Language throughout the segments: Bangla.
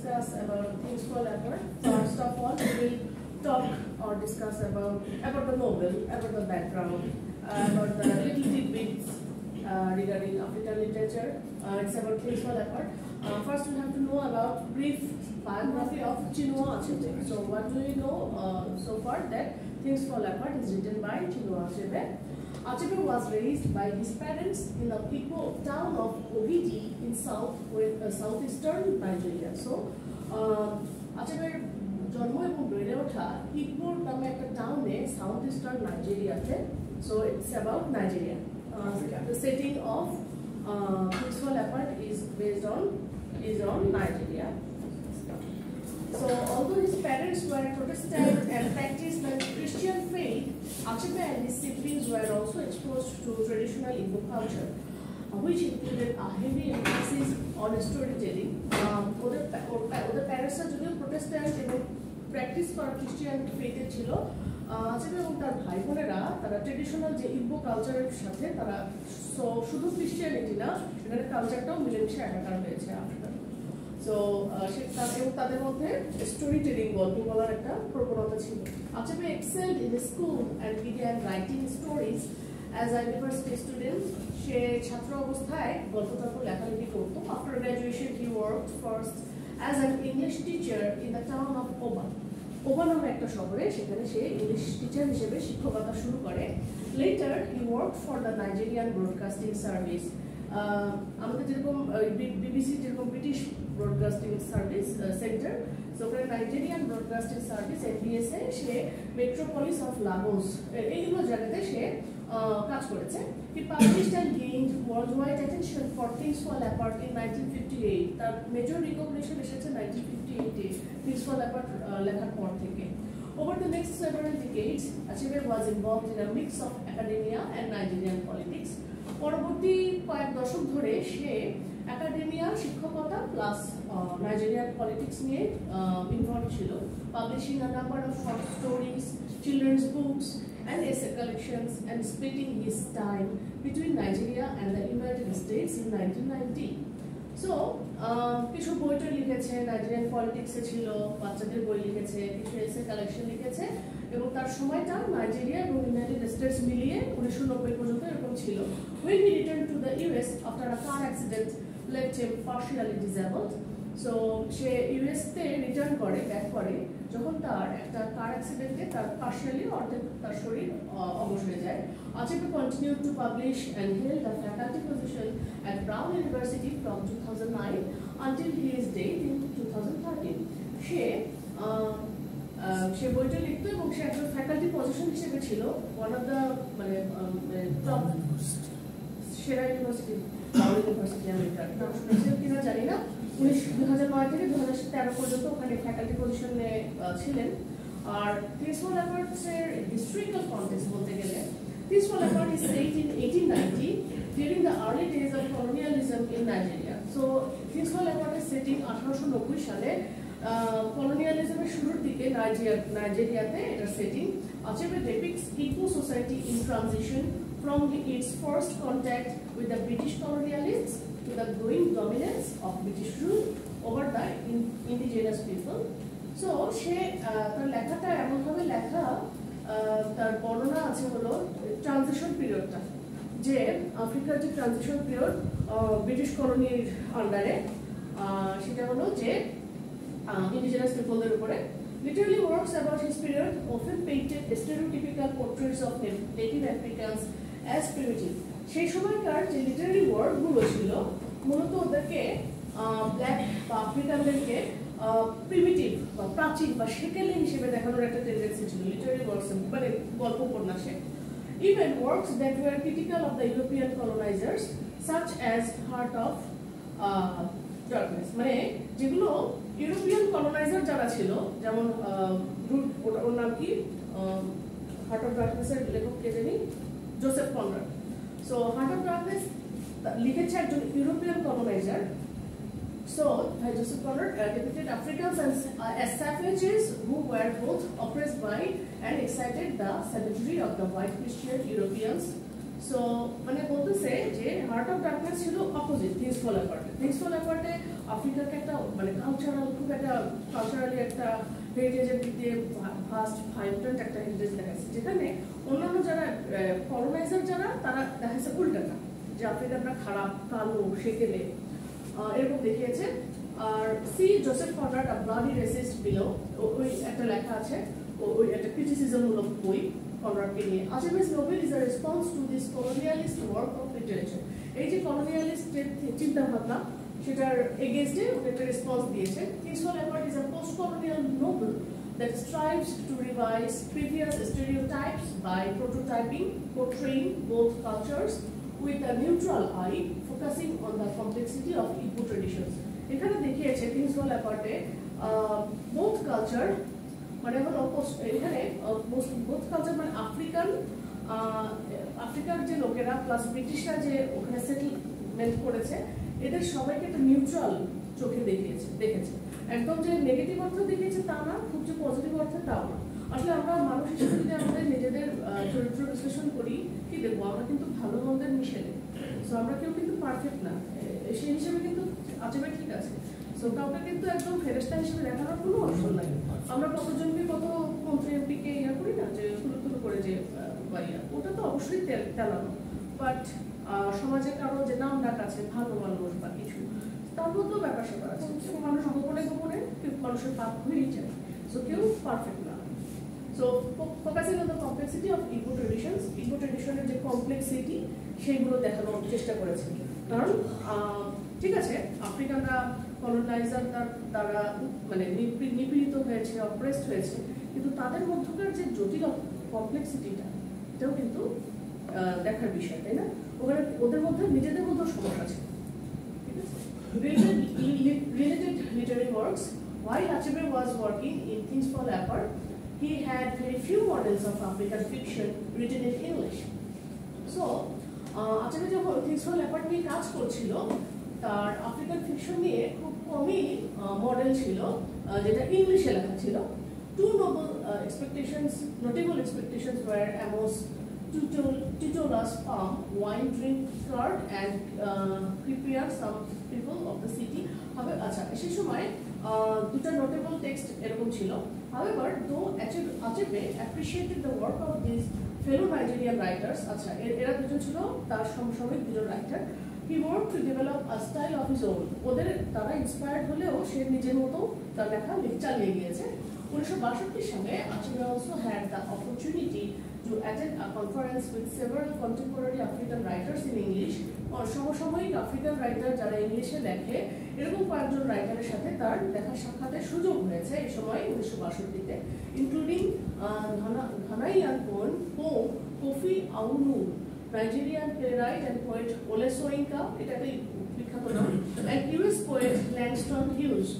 discuss about things fall apart. First of all, we will talk or discuss about the novel, about the background, about the little tidbits regarding African literature. It's about things fall apart. First, we have to know about brief biography of Chinua Achebe. So, what do we know so far? That Things Fall Apart is written by Chinua Achebe. Achebe was raised by his parents in the Ikpo town of Ogidi in southeastern Nigeria. So, Achebe জন্ম এবং বেড়ে ওঠা ইকপোর নামে একটা টাউনে সাউথ ইস্টার্ন নাইজেরিয়াতে so it's about Nigeria the setting of Things Fall Apart is on Nigeria. So although his parents were Protestant and practiced the Christian faith, Achebe and his siblings were also exposed to traditional Igbo culture, which included a heavy emphasis on storytelling. Other parents are যদিও Protestant এবং practice করা Christian faith ছিল, Achebe এবং তার ভাই বোনেরা তারা ট্রেডিশনাল যে ইগবো কালচারের সাথে তারা শুধু ক্রিশ্চিয়ানিটি না, এখানে কালচারটাও মিলেমিশে একাকার হয়েছে আফ্রিকার। সো তাদের মধ্যে স্টোরি টেলিং গল্প বলার একটা প্রবণতা ছিল। Achebe excelled in school and began writing stories as a university student. সে ছাত্র অবস্থায় গল্প লেখালেখি করতো। After graduation, he worked first as an English teacher in the town of Oba. Oba নামে একটা শহরে, সেখানে সে ইংলিশ টিচার হিসেবে শিক্ষকতা শুরু করে। Later, he worked for the Nigerian Broadcasting Service. আমাদের যেরকম বিবিসি যেরকম British broadcasting service centre, so ওখানে নাইজেরিয়ান ব্রডকাস্টিং সার্ভিস এনবিএস-এ সে মেট্রোপলিস অফ লাগোস এইগুলো জায়গাতে সে কাজ করেছে। He published and gained worldwide attention for Things Fall Apart in 1958. তার মেজর রিকগনিশন এসেছে 1958-এ Things Fall Apart লেখার পর থেকে। Over the next several decades, Achebe was involved in a mix of academia and Nigerian politics. পরবর্তী কয়েক দশক ধরে সে একাডেমিয়া শিক্ষকতা প্লাস নাইজেরিয়ান পলিটিক্স নিয়ে ইনভলভ ছিল, publishing a number of short stories, children's books and essay collections, and splitting his time between Nigeria and the United States in 1990. So, কিছু বইটা লিখেছে, নাইজেরিয়ান পলিটিক্সে ছিল, বাচ্চাদের বই লিখেছে, কিছু এসে কালেকশন লিখেছে, এবং তার সময়টা নাইজেরিয়া এবং ইউনাইটেড স্টেটস মিলিয়ে 1990 পর্যন্ত এরকম ছিল। When he returned to the US after a car accident left him partially disabled, so say ইউএসতে return করে, ব্যাক করে, যখন তার একটা কার অ্যাক্সিডেন্টে তার পার্শিয়ালি অর্ধেক তার শরীর অবশ হয়ে যায়। Achebe continued to publish and held a faculty position at Brown University from 2009 until his death in 2013. সে বইটা লিখতো এবং সে একটা ফ্যাকাল্টি পজিশন হিসেবে ছিল ওয়ান অফ দ্য টপ সেরা ইউনিভার্সিটি, ব্রাউন ইউনিভার্সিটি আমেরিকার। নাম শুনেছেন কিনা জানি না। 2009 থেকে 2013 পর্যন্ত ওখানে ফ্যাকাল্টি পজিশনে ছিলেন। আর Things Fall Apart-এর হিস্ট্রিক্যাল কনটেক্সট বলতে গেলে, Things Fall Apart is set in 1890 during the early days of colonialism in Nigeria. So Things Fall Apart is set in 1890 সালে colonialism-এর শুরুর দিকে নাইজেরিয়াতে এটার setting. Achebe depicts Igbo society in transition from its first contact with the British colonialists to the growing dominance of British rule over the indigenous people. So সে তার লেখাটা এমনভাবে লেখা, তার বর্ণনা আছে হলো ট্রানজিশন পিরিয়ডটা, যে আফ্রিকার যে ট্রানজিশন পিরিয়ড ব্রিটিশ কলোনির আন্ডারে, সেটা হলো যে indigenous peopleদের উপরে। Literary works about his period often painted stereotypical portraits of native Africans as primitive. সেই সময়কার যে লিটারারি ওয়ার্কগুলো ছিল মূলত ওদেরকে ব্ল্যাক বা আফ্রিকানদেরকে প্রিমিটিভ বা প্রাচীন বা সেকেলে হিসেবে দেখানোর একটা টেন্ডেন্সি ছিল লিটারারি ওয়ার্কস, মানে গল্প উপন্যাসে। Even works that were critical of the European colonizers, such as Heart of Darkness, মানে যেগুলো ইউরোপিয়ান কলোনাইজার যারা ছিল, যেমন ওর নাম কি, হার্ট অফ ডার্কনেসের লেখক কে জানি, Joseph Conrad. So heart of darkness লিখেছে একজন European coloniser. So Joseph Conrad depicted Africans as savages who were both oppressed by and excited the savagery of the white Christian Europeans. So মানে বলতেছে যে হার্ট অফ ডার্কনেস ছিল opposite Things Fall Apart। Things fall অ্যাপার্টে আফ্রিকাকে একটা মানে কালচারালি একটা হেরিটেজের দিক দিয়ে ফার্স্ট ভাইব্রেন্ট একটা হেরিটেজ দেখাচ্ছে, যেখানে অন্যান্য যারা কলোনাইজার যারা তারা দেখাচ্ছে উল্টাটা, যে আফ্রিকানরা খারাপ, কালো, সেকেলে এরকম দেখিয়েছে। আর সি Joseph Conrad a bloody racist বিলো, ওই একটা লেখা আছে, ওই একটা ক্রিটিসিজম মূলক বই কনরাডকে নিয়ে। Achebe's novel is a response to this colonialist work of literature. এই যে কলোনিয়ালিস্টের চিন্তা ভাবনা, সেটার এগেইনস্টে ওকে একটা রেসপন্স দিয়েছে। Things Fall Apart is a post colonial novel that strives to revise previous stereotypes by prototyping, portraying both cultures with a neutral eye, focusing on the complexity of Igbo traditions. এখানে দেখিয়েছে থিংস ফল অ্যাপার্টে both culture মানে হলো এখানে both culture মানে আফ্রিকার যে লোকেরা প্লাস ব্রিটিশরা যে ওখানে সেটেলমেন্ট করেছে, এদের সবাইকে একটা নিউট্রাল চোখে দেখেছে। একদম যে নেগেটিভ অর্থ দেখিয়েছে তা না, খুব যে পজিটিভ অর্থে তাও না। আসলে আমরা মানুষ হিসেবে যদি আমাদের নিজেদের চরিত্র বিশ্লেষণ করি, কি দেখবো, আমরা কিন্তু ভালো মন্দের মিশেলে, সো আমরা কেউ কিন্তু পারফেক্ট না, সেই হিসেবে কিন্তু আচেবে ঠিক আছে। সো কাউকে কিন্তু একদম ফেরেস্তা হিসেবে দেখানোর কোনো অপশন নাই। আমরা কতজনকে কত মন্ত্রী এমপিকে ইয়া করি না, যে তুলো করে যে বাইয়া, ওটা তো অবশ্যই তেলানো, বাট সমাজে কারো যে নাম ডাক আছে, ভালো মানুষ বা কিছু, তার মধ্যেও ব্যাপার স্যাপার আছে। মানুষ গোপনে মানুষের পাপ হয়েই যায়, সো কেউ পারফেক্ট না। So focusing on the complexity of Igbo ট্রেডিশনের যে কমপ্লেক্সিটি, সেইগুলো দেখানোর চেষ্টা করেছে। কারণ ঠিক আছে, আফ্রিকানরা কলোনাইজার দ্বারা মানে নিপীড়িত হয়েছে, অপ্রেসড হয়েছে, কিন্তু তাদের মধ্যকার যে জটিল কমপ্লেক্সিটিটা, এটাও কিন্তু দেখার বিষয়, তাই না? ওদের মধ্যে নিজেদের মধ্যেও সমস্যা আছে। Related literary works. While Achebe was working in Things Fall Apart, he had very few models of African fiction written in English. So, Achebe যখন Things Fall Apart নিয়ে কাজ করছিল, তার আফ্রিকান ফিকশন নিয়ে খুব কমই মডেল ছিল যেটা ইংলিশে লেখা ছিল। Two notable expectations were Amos Titola's farm, wine drink cart, and prepare some people of the city. আচ্ছা, সেই সময় দুটো নোটেবল টেক্সট এরকম ছিল। However, though Achebe appreciated the work of these fellow Nigerian writers, আচ্ছা এরা দুজন ছিল তার সমসাময়িক দুজন writer, he worked to develop a style of his own. ওদের তারা ইন্সপায়ার্ড হলেও সে নিজের মতো তার লেখা চালিয়ে গিয়েছে। 1962 সালে Achebe also had the opportunity to attend a conference with several contemporary African writers in English. সমসাময়িক আফ্রিকান রাইটার যারা ইংলিশে লেখে, এরকম কয়েকজন রাইটারের সাথে তার দেখা সাক্ষাতের সুযোগ হয়েছে এই সময় 1962-তে, including Ghanaian poet Kofi Awoonor, Nigerian playwright and poet Wole Soyinka, এটা একটা বিখ্যাত নাম, and US poet Langston Hughes.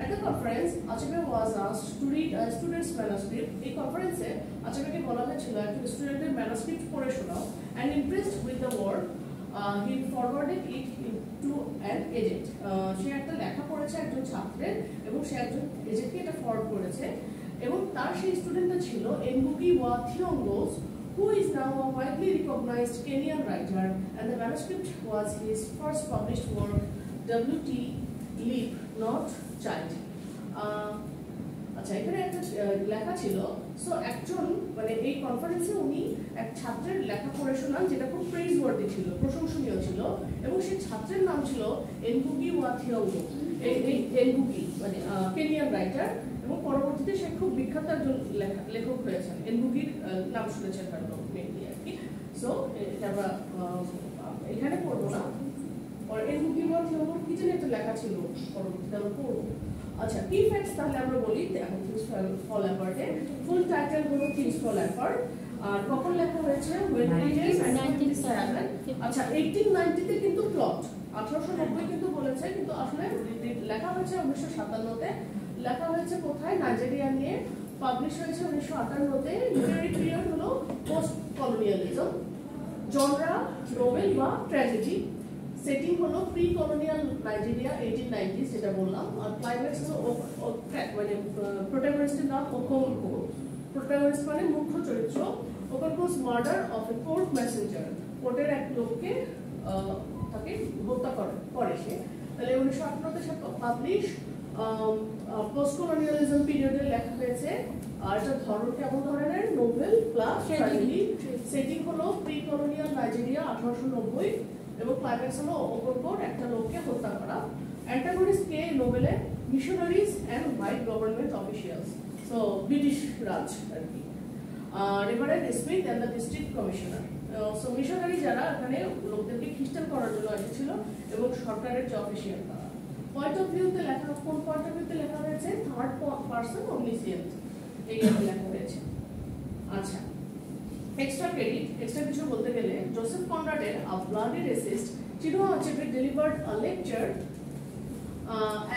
At the conference, Achebe was asked to read a student's manuscript. এই কনফারেন্সে আচেবেকে বলা হয়েছিল একটা স্টুডেন্টের ম্যানুস্ক্রিপ্ট পড়ে শোনাও, and impressed with the work, he forwarded it to an agent. সে একটা লেখা পড়েছে একজন ছাত্রের, এবং সে একজন এজেন্টকে এটা ফরওয়ার্ড করেছে, এবং তার সেই স্টুডেন্টটা ছিল এনগুগি ওয়া থিওঙ্গোস, who is now a widely recognized Kenyan writer, and the manuscript was his first published work, W.T. Leap, Not Child. আচ্ছা, এখানে একটা লেখা ছিল। সো একজন মানে এই কনফারেন্সে উনি এক ছাত্রের লেখা পড়ে শোনান, যেটা খুব প্রেইজ ওয়ার্দি ছিল, প্রশংসনীয় ছিল, এবং সেই ছাত্রের নাম ছিল এনগুগি ওয়া থিওঙ্গো। এই এনগুগি মানে কেনিয়ান রাইটার, এবং পরবর্তীতে সে খুব বিখ্যাত একজন লেখক হয়েছেন। এনগুগির নাম শুনেছেন হয়তো মেনলি আর কি। সো এটা আমরা এখানে পড়বো না, এনগুগি ওয়া থিওঙ্গোর কি যেন একটা লেখা ছিল, পরবর্তীতে আমরা পড়বো। আচ্ছা, কি ফ্যাক্টস তাহলে আমরা বলি এখন থিংস ফল অ্যাপার্টে। ফুল টাইটেল হলো থিংস ফল অ্যাপার্ট, আর কখন লেখা হয়েছে? 1997। আচ্ছা, 1890-তে কিন্তু প্লট, 1890 কিন্তু বলেছে, কিন্তু আসলে লেখা হয়েছে 1957-তে। লেখা হয়েছে কোথায়? নাইজেরিয়া নিয়ে। পাবলিশ হয়েছে 1958-তে। লিটারারি পিরিয়ড হলো পোস্ট কলোনিয়ালিজম। জনরা নোবেল বা ট্র্যাজেডি। সেটিং হলো প্রি কলোনিয়াল নাইজেরিয়া 1890s, যেটা বললাম। আর ক্লাইম্যাক্স হলো মানে প্রোটাগনিস্টের নাম ওকোঙ্কো। প্রোটাগনিস্ট মানে মুখ্য চরিত্র। Okonkwo's murder of a court messenger, কোর্টের এক লোককে তাকে হত্যা করে সে। তাহলে 1958 সালে পাবলিশ পোস্ট কলোনিয়ালিজম পিরিয়ডে লেখা হয়েছে। আর এটা ধরন কেমন ধরনের? Novel plus tragedy. সেটিং হলো প্রি কলোনিয়াল নাইজেরিয়া 1890 এবং ক্লাইম্যাক্স হলো ওপর একটা লোককে হত্যা করা। অ্যান্টাগনিস্ট কে নোবেলে? Missionaries and white government officials, so British Raj আর কি। Reverend Smith and the district commissioner, so missionary যারা এখানে লোকদেরকে খ্রিস্টান করার জন্য এসেছিল এবং সরকারের যে অফিসিয়াল তারা। পয়েন্ট অফ ভিউতে লেখা, কোন পয়েন্ট অফ ভিউতে লেখা হয়েছে? থার্ড পারসন অমনিসিয়েন্ট, এই লেখা হয়েছে। আচ্ছা, এক্সট্রা ক্রেডিট, এক্সট্রা কিছু বলতে গেলে জোসেফ কনরাডের a bloody racist, Chinua Achebe delivered a lecture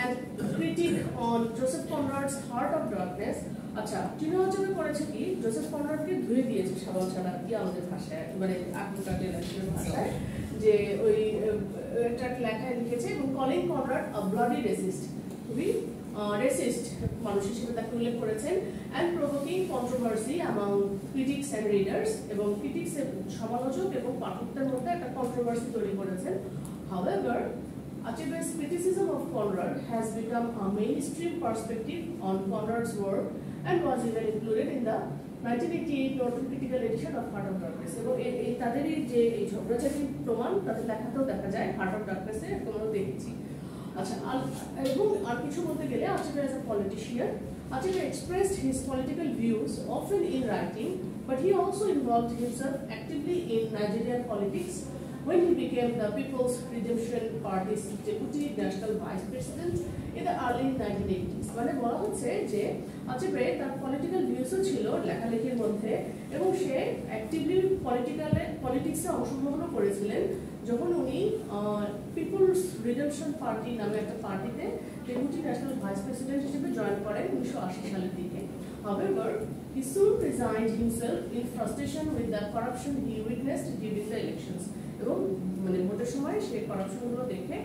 and critique on Joseph Conrad's Heart of Darkness। আচ্ছা, চিনোয়া আচেবে করেছে কি? জোসেফ কনরাডকে ধুয়ে দিয়েছে সাবান ছাড়া কি আমাদের ভাষায়, মানে এখনকার জেনারেশনের ভাষায়, যে ওই একটা লেখায় লিখেছে এবং calling Conrad a bloody racist, খুবই রেসিস্ট মানুষ হিসেবে তাকে উল্লেখ করেছেন। And provoking controversy among critics and readers, এবং ক্রিটিক্সের সমালোচক এবং পাঠকদের মধ্যে একটা কন্ট্রোভার্সি তৈরি করেছেন। However, Achebe's criticism of Conrad has become a mainstream perspective on Conrad's work and was even included in the 1988 Norton Critical Edition of Heart of Darkness। এবং এই তাদেরই যে এই ঝগড়াঝাটির প্রমাণ তাদের লেখাতেও দেখা যায়, হার্ট অফ ডার্কনেসে তোমরা দেখেছি। আচ্ছা, এবং আর কিছু বলতে গেলে Achebe as a politician, Achebe expressed his political views often in writing, but he also involved himself actively in Nigerian politics when he became the People's Redemption Party's Deputy National Vice President in the early 1980s। মানে বলা হচ্ছে যে Achebe তার পলিটিক্যাল ভিউসও ছিল লেখালেখির মধ্যে, এবং সে অ্যাক্টিভলি পলিটিক্সে অংশগ্রহণ করেছিলেন যখন উনি পিপলস রিডেমশন পার্টি নামে একটা পার্টিতে ডেপুটি ন্যাশনাল ভাইস প্রেসিডেন্ট হিসেবে জয়েন করেন 1980 সালের দিকে। However, he soon resigned himself in frustration with the corruption he witnessed during the elections। এবং মানে ভোটের সময় সেই করাপশনগুলো দেখে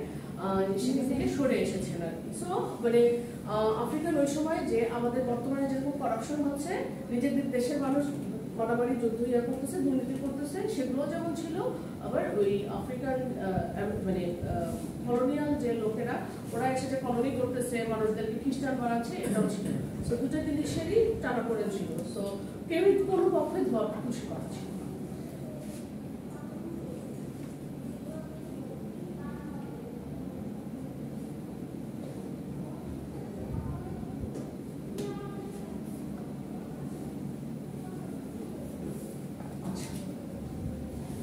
সেখান থেকে সরে এসেছেন আর কি। সো মানে আফ্রিকার ওই সময় যে আমাদের বর্তমানে যেরকম করাপশন হচ্ছে, নিজেদের দেশের মানুষ মারামারি যুদ্ধ ইয়া করতেছে, দুর্নীতি করতেছে, সেগুলো যেমন ছিল, আবার ওই আফ্রিকান মানে কলোনিয়াল যে লোকেরা ওরা এসে যে কলোনি করতেছে, মানুষদেরকে খ্রিস্টান বানাচ্ছে, এটাও ছিল। সো দুটো জিনিসেরই টানাপোড়েন ছিল। সো কেউই কোনো পক্ষে ধোয়া খুশি পাচ্ছে।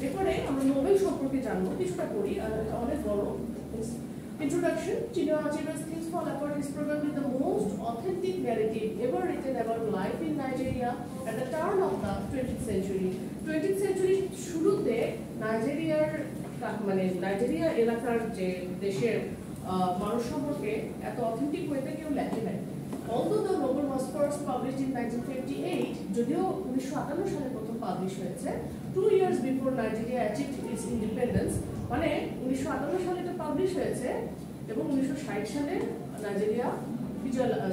এরপরে আমরা নোবেল সম্পর্কে জানবো, কিছুটা পড়ি, অনেক বড়। Introduction. Chinua Achebe's Things Fall Apart is probably the most authentic narrative ever written about life in Nigeria at the turn of the 20th century. 20th century শুরুতে নাইজেরিয়া এলাকার যে দেশের মানুষ সম্পর্কে এত অথেন্টিক ওয়েতে কেউ লেখে নাই। Although the novel was first published in 1958, যদিও 1958 সালে প্রথম পাবলিশ হয়েছে, 2 years before Nigeria achieved its independence, মানে 1958 সালে এটা পাবলিশ হয়েছে এবং 1960 সালে নাইজেরিয়া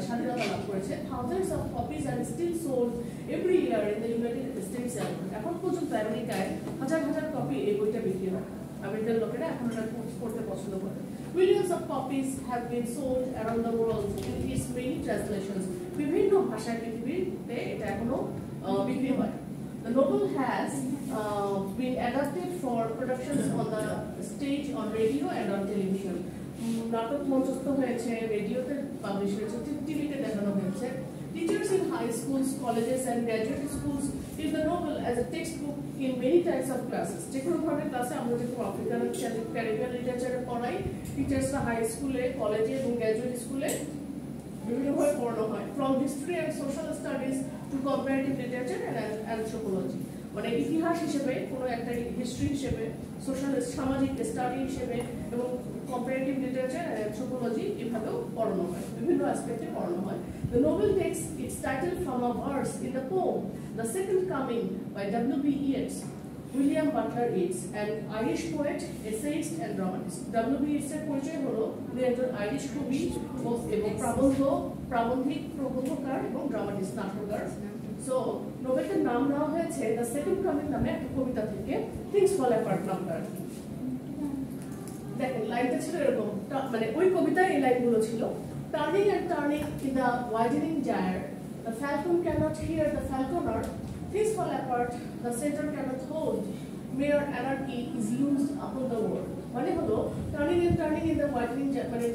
স্বাধীনতা লাভ করেছে। Thousands of copies are still sold every year in the United States. এখন পর্যন্ত আমেরিকায় হাজার হাজার কপি এই বইটা বিক্রি হয়। আমেরিকার লোকেরা এখন এটা পড়তে পছন্দ করে। Millions of copies have been sold around the world in its many translations. বিভিন্ন ভাষায় পৃথিবীতে এটা এখনো বিক্রি হয়। The novel has been adapted for productions on the stage, on radio and on television. নাটক মঞ্চস্থ হয়েছে, রেডিওতে পাবলিশ হয়েছে, টিভিতে দেখানো হয়েছে। Teachers in high schools, colleges and graduate schools use the novel as a textbook in many types of classes. যে কোনো ধরনের ক্লাসে আমরা যেরকম আফ্রিকান ক্যারিবিয়ান লিটারেচারে পড়াই, টিচার্সরা হাই স্কুলে, কলেজে এবং গ্র্যাজুয়েট স্কুলে বিভিন্নভাবে পড়ানো হয়। From history and social studies to comparative literature and anthropology. মানে ইতিহাস হিসেবে, কোনো একটা হিস্ট্রি হিসেবে, সোশ্যাল সামাজিক স্টাডি হিসেবে এবং কম্পারেটিভ লিটারেচার and anthropology এভাবেও পড়ানো হয়, বিভিন্ন অ্যাসপেক্টে পড়ানো হয়। The novel takes its title from a verse in the poem The Second Coming by W.B. Yeats, William Butler Yeats, an Irish poet, essayist and dramatist. W.B. Yeats এর পরিচয় হলো উনি একজন আইরিশ কবি এবং প্রাবন্ধিক, প্রবন্ধকার এবং ড্রামাটিস্ট, নাট্যকার। সো নোবেলটার নাম নেওয়া হয়েছে দ্য সেকেন্ড কামিং নামে একটা কবিতা থেকে, থিংস ফল অ্যাপার্ট নামটা। দেখেন লাইনটা ছিল এরকম, মানে ওই কবিতায় এই লাইনগুলো ছিল, turning and turning in the widening gyre, the falcon cannot hear the falconer, things fall apart, the center cannot hold, mere anarchy is loosed upon the world. মানে হলো turning and turning in the widening, মানে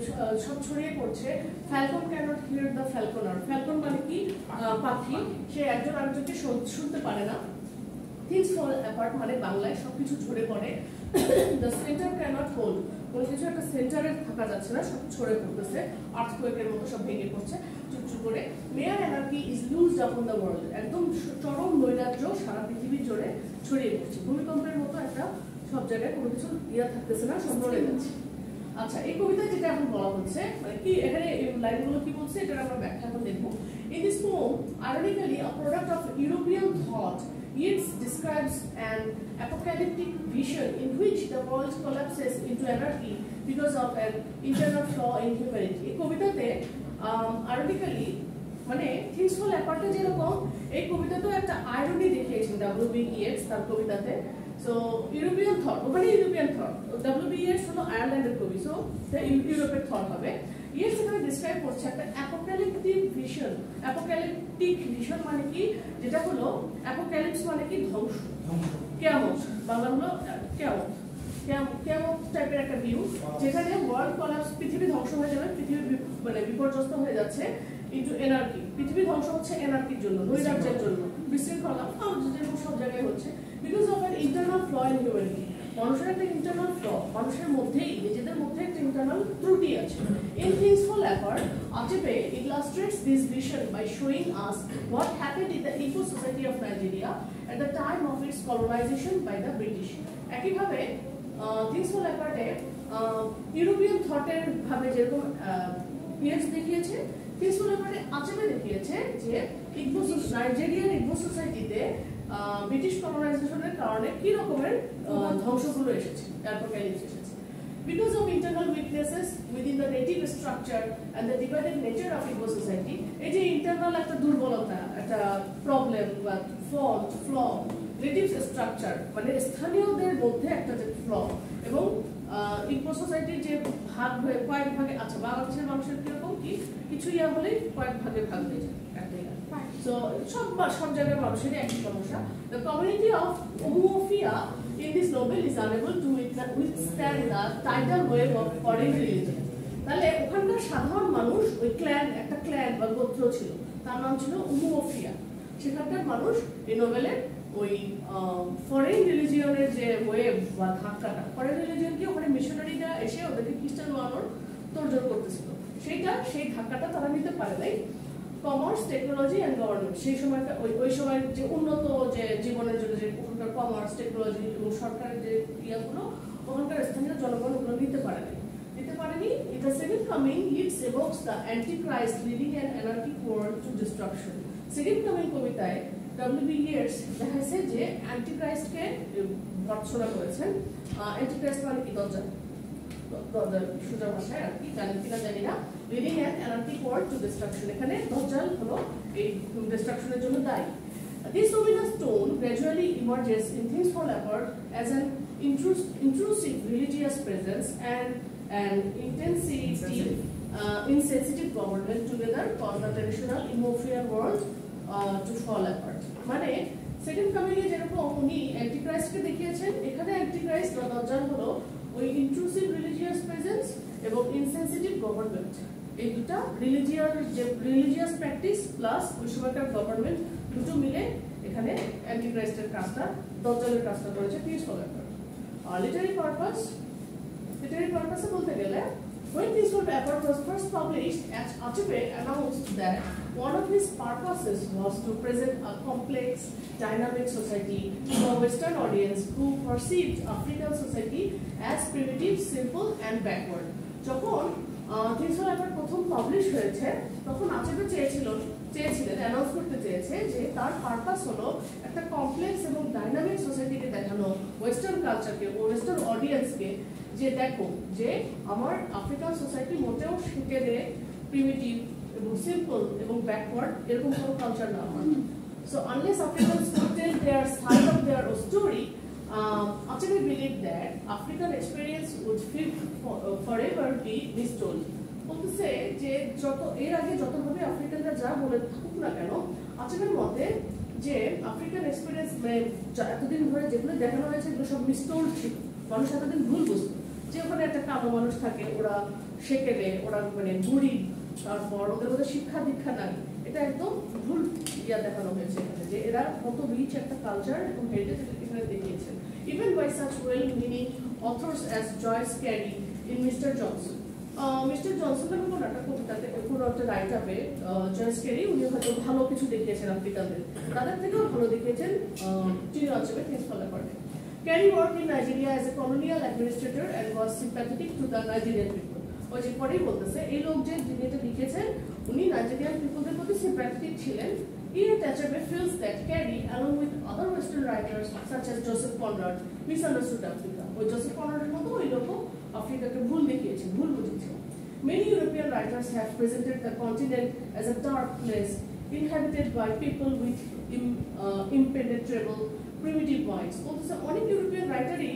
সব ছড়িয়ে পড়ছে, falcon cannot hear the falconer, falcon মানে কি পাখি, সে একজন আরেকজনকে শুনতে পারে না, things fall apart মানে বাংলায় সবকিছু ঝরে পড়ে, the center cannot hold, কোনো কিছু একটা সেন্টারে থাকা যাচ্ছে না, সব ছড়ে পড়তেছে, আর্থকোয়েকের মতো সব ভেঙে পড়ছে চুপচুপ করে, mere anarchy is loosed upon the world, একদম চরম নৈরাজ্য সারা পৃথিবী জুড়ে ছড়িয়ে পড়ছে, ভূমিকম্পের মতো একটা সব জায়গায় কোনো কিছু ইয়া থাকতেছে না, সব নড়ে যাচ্ছে। আচ্ছা, এই কবিতায় যেটা এখন বলা হচ্ছে, মানে কি এখানে এই লাইনগুলো কি বলছে এটা আমরা ব্যাখ্যা এখন দেখব। In this poem, ironically a product of European thought, Yeats describes an apocalyptic vision in which the world collapses into anarchy because of an internal flaw in humanity. এই কবিতাতে ironically মানে things fall apart যেরকম, এই কবিতাতেও একটা আইরনি দেখিয়েছেন W.B. Yeats তার কবিতাতে। সো ইউরোপিয়ান থট, ওখানে ইউরোপিয়ান থট, W.B. Yeats হলো আয়ারল্যান্ডের কবি, সো ইউরোপের থট হবে। Yeats এখানে ডিসক্রাইব করছে একটা অ্যাপোক্যালিপটিক ভিশন। অ্যাপোক্যালিপটিক ভিশন মানে কি, যেটা হলো অ্যাপোক্যালিপস মানে কি ধ্বংস, কিয়ামত, বাংলা হলো কিয়ামত, কিয়ামত টাইপের একটা ভিউ, যেখানে ওয়ার্ল্ড কোলাপস, পৃথিবী ধ্বংস হয়ে যাবে, পৃথিবী মানে বিপর্যস্ত হয়ে যাচ্ছে, ইনটু এনার্কি, পৃথিবী ধ্বংস হচ্ছে এনার্কির জন্য, নৈরাজ্যের জন্য, বিশৃঙ্খলা যেরকম সব জায়গায় হচ্ছে, because of an internal flaw in humanity, মানুষের একটা ইন্টারনাল ফ্ল, মানুষের মধ্যেই নিজেদের মধ্যে একটা ইন্টারনাল ত্রুটি আছে। In Things Fall Apart, Atepe illustrates this vision by showing us what happened in the eco-society of Nigeria at the time of its colonization by the British. একইভাবে Things Fall Apart এ ইউরোপিয়ান থটের ভাবে যেরকম ইয়েটস দেখিয়েছে, Things Fall Apart এ আচেপে দেখিয়েছে যে নাইজেরিয়ার ইকো সোসাইটিতে ব্রিটিশ কলোনাইজেশনের কারণে কি রকমের ধ্বংসগুলো এসেছে, অ্যাপোক্যালিপস এসেছে। Because of internal weaknesses within the native structure and the divided nature of eco society, এই যে ইন্টারনাল একটা দুর্বলতা, একটা প্রবলেম বা ফল্ট, ফ্ল, নেটিভ স্ট্রাকচার মানে স্থানীয়দের মধ্যে একটা যে ফ্ল, এবং ইকো সোসাইটির যে ভাগ হয়ে কয়েক ভাগে, আচ্ছা বাংলাদেশের মানুষের কিরকম কি কিছু ইয়া হলে কয়েক ভাগে ভাগ হয়ে যায় একটাই। So সব জায়গায় মানুষেরই একই সমস্যা। The community of Umuofia in this novel is unable to withstand the tidal wave of foreign religion. তাহলে ওখানকার সাধারণ মানুষ, ওই ক্ল্যান, একটা ক্ল্যান বা গোত্র ছিল, তার নাম ছিল উমুওফিয়া, সেখানকার মানুষ এই নোবেলের ওই ফরেন রিলিজিয়নের যে ওয়েভ বা ধাক্কাটা, ফরেন রিলিজিয়ন কি ওখানে মিশনারিরা এসে ওদেরকে খ্রিস্টান বানানোর তোড়জোড় করতেছিল, সেই ধাক্কাটা তারা নিতে পারে নাই। কমার্স, টেকনোলজি অ্যান্ড গভর্নমেন্ট, সেই সময়টা ওই সময়ের যে উন্নত যে জীবনের জন্য যে ওখানকার কমার্স, টেকনোলজি এবং সরকারের যে ক্রিয়াগুলো ওখানকার স্থানীয় জনগণ ওগুলো নিতে পারেনি। In the second coming, Yeats evokes the Antichrist leading an anarchic world to destruction. Second coming কবিতায় W.B. Yeats দেখাইছে যে অ্যান্টিক্রাইস্টকে ভর্ৎসনা করেছেন। অ্যান্টিক্রাইস্ট মানে কি দজ্জাল, সোজা ভাষায় আর কি, জানেন কিনা জানি না, leading an anarchic world to destruction, এখানে দজ্জাল হলো এই ডিস্ট্রাকশনের জন্য দায়ী। This ominous tone gradually emerges in Things Fall Apart as an intrusive religious presence and an insensitive government together cause the traditional Umuofia world to fall apart. মানে সেকেন্ড কামিং এ যেরকম উনি অ্যান্টিক্রাইস্টকে দেখিয়েছেন, এখানে অ্যান্টিক্রাইস্ট বা দজ্জাল হলো ওই ইন্ট্রুসিভ রিলিজিয়াস প্রেজেন্স এবং ইনসেনসিটিভ গভর্নমেন্ট, এই দুটা রিলিজিয়াস প্র্যাকটিস প্লাস ওই সময়কার গভর্নমেন্ট দুটো মিলে এখানে অ্যান্টিক্রাইস্টের কাজটা, দজ্জালের কাজটা করেছে Things Fall Apart। লিটারি পারপাসে বলতে গেলে, when Things Fall Apart was first published, Atepe announced that one of his purposes was to present a complex, dynamic society to a Western audience who perceived African society as primitive, simple and backward. যখন Things Fall Apart প্রথম পাবলিশ হয়েছে, তখন আচেপে চেয়েছিলেন অ্যানাউন্স করতে চেয়েছে যে তার পারপাস হলো একটা কমপ্লেক্স এবং ডাইনামিক সোসাইটিকে দেখানো, ওয়েস্টার্ন কালচারকে, ওয়েস্টার্ন অডিয়েন্সকে, যে দেখো যে আমার আফ্রিকান সোসাইটি মোটেও সেকেলে প্রিমিটিভ এবং সিম্পল এবং ব্যাকওয়ার্ড এরকম কোনো কালচার না হয়। So unless Africans could tell their side of their story, Achebe believed that African experience would forever be mistold. বলতেছে যে যত এর আগে যতভাবে আফ্রিকানরা যা বলে থাকুক না কেন, আচেবের মতে যে আফ্রিকান এক্সপিরিয়েন্স এতদিন ধরে যেগুলো দেখানো হয়েছে এগুলো সব মিস্টোল্ড ছিল। মানুষ এতদিন ভুল বুঝতো যে ওখানে একটা কালো মানুষ থাকে, ওরা সেকেলে, ওরা মানে বুড়ি, তারপর ওদের মধ্যে শিক্ষা দীক্ষা নাই, এটা একদম ভুল দেখানো হয়েছে এখানে, যে এরা কত রিচ একটা কালচার এবং হেরিটেজ এখানে দেখিয়েছে। Even by such well meaning authors as Joyce Cary in Mister Johnson. Mister জনসনের কোনো একটা কবিতাতে, কোনো একটা রাইট আপে জয়েস ক্যারি উনি হয়তো ভালো কিছু দেখিয়েছেন আফ্রিকানদের, তাদের থেকেও ভালো দেখিয়েছেন যিনি অঞ্চলে থিংস ফলো করেন। Carry work in Nigeria as a colonial administrator and was sympathetic to the Nigerian people. ওই যে পরেই বলতেছে এই লোক যে যিনি এটা লিখেছেন উনি নাইজেরিয়ান পিপলদের প্রতি সিম্প্যাথেটিক ছিলেন। Ian Achebe feels that Carey, along with other Western writers such as Joseph Conrad, misunderstood Africa. ওই জোসেফ কনরাডের মতো ওই লোকও আফ্রিকাকে ভুল দেখিয়েছে, ভুল বুঝেছে। Many European writers have presented the continent as a dark place inhabited by people with impenetrable primitive minds. বলতেছে অনেক ইউরোপিয়ান রাইটারই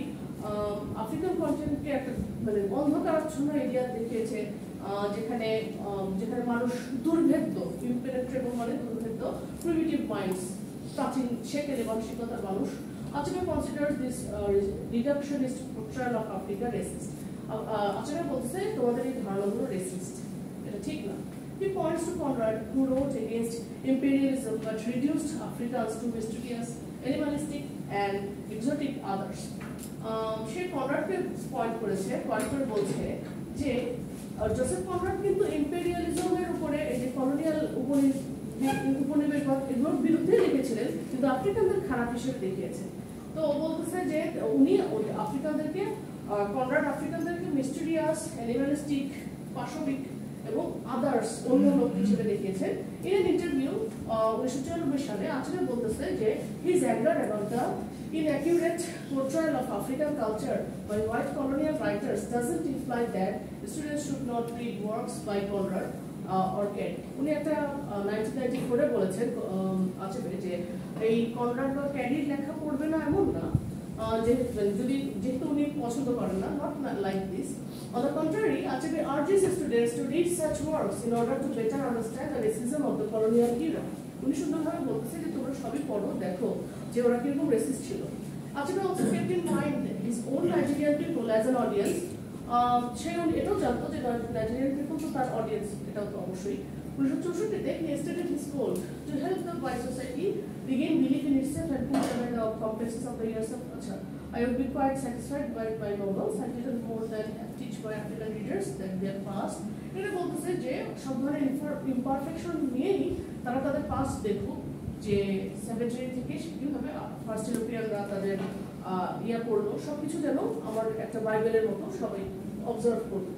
আফ্রিকান কন্টিনেন্টকে একটা মানে অন্ধকারাচ্ছন্ন এরিয়া দেখিয়েছে, যেখানে যেখানে মানুষ দুর্ভেদ্য, ইম্পেনেট্রেবল মানে দুর্ভেদ্য, প্রিমিটিভ মাইন্ডস, প্রাচীন সেকেলে মানসিকতার মানুষ। Achebe considers this reductionist portrayal of Africa racist. Achebe বলছে তোমাদের এই ধারণাগুলো রেসিস্ট, এটা ঠিক না। He points to Conrad, who wrote against imperialism but reduced Africans to mysterious, animalistic and exotic others. সে কনরাডকে পয়েন্ট করে বলছে যে জোসেফ কনরাড কিন্তু ইম্পেরিয়ালিজমের উপরে, এই যে কলোনিয়াল উপনিবেশবাদ এগুলোর বিরুদ্ধে লিখেছিলেন, কিন্তু আফ্রিকানদের খারাপ হিসেবে দেখিয়েছেন। তো ও বলতেছে যে উনি আফ্রিকানদেরকে, কনরাড আফ্রিকানদেরকে মিস্টেরিয়াস, অ্যানিমালিস্টিক, পাশবিক এবং আদার্স অন্য লোক হিসেবে দেখিয়েছেন। ইন এন ইন্টারভিউ 1994 সালে আচেবে বলতেছে যে his anger about the inaccurate portrayal of African culture by white colonial writers doesn't imply that students should not read works by Conrad or Carey. উনি একটা 1994 বলেছেন আচেবে যে এই কনরাড বা ক্যারির লেখা পড়বে না এমন না, যেহেতু উনি পছন্দ করেন না, not like this. On the contrary, Achebe urges students to read such works in order to better understand the racism of the colonial era. উনি সুন্দরভাবে বলতেছে যে তোমরা সবই পড়ো, দেখো যে ওরা কিরকম রেসিস্ট ছিল। Achebe also kept in mind his own Nigerian people as an audience. সে এটাও জানতো যে নাইজেরিয়ান পিপল তো তার অডিয়েন্স, এটাও তো অবশ্যই। 1964-তে he stated his goal to help the white society regain belief in itself and put away the complexes of the years of culture. I would be quite satisfied by my novels and little more than teach my African readers that their past. এটা বলতেছে যে সব ধরনের ইমপারফেকশন নিয়েই তারা তাদের পাস্ট দেখুক, যে সেভেন্টারি থেকে কীভাবে ফার্স্ট ইউরোপিয়ানরা তাদের পড়লো, সব কিছু যেন আমার একটা বাইবেলের মতো সবাই অবজার্ভ করবে।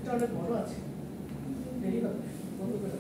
এটা অনেক বড় আছে, দেরি হবে, বন্ধ করে